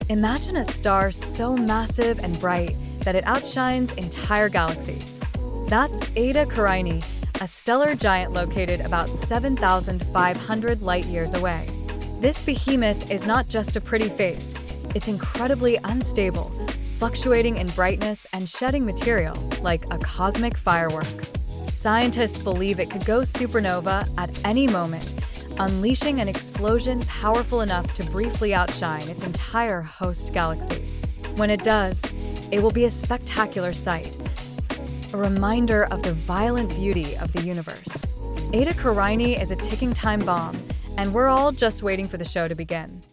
Imagine a star so massive and bright that it outshines entire galaxies. That's Eta Carinae, a stellar giant located about 7,500 light-years away. This behemoth is not just a pretty face, it's incredibly unstable, fluctuating in brightness and shedding material like a cosmic firework. Scientists believe it could go supernova at any moment, unleashing an explosion powerful enough to briefly outshine its entire host galaxy. When it does, it will be a spectacular sight, a reminder of the violent beauty of the universe. Eta Carinae is a ticking time bomb, and we're all just waiting for the show to begin.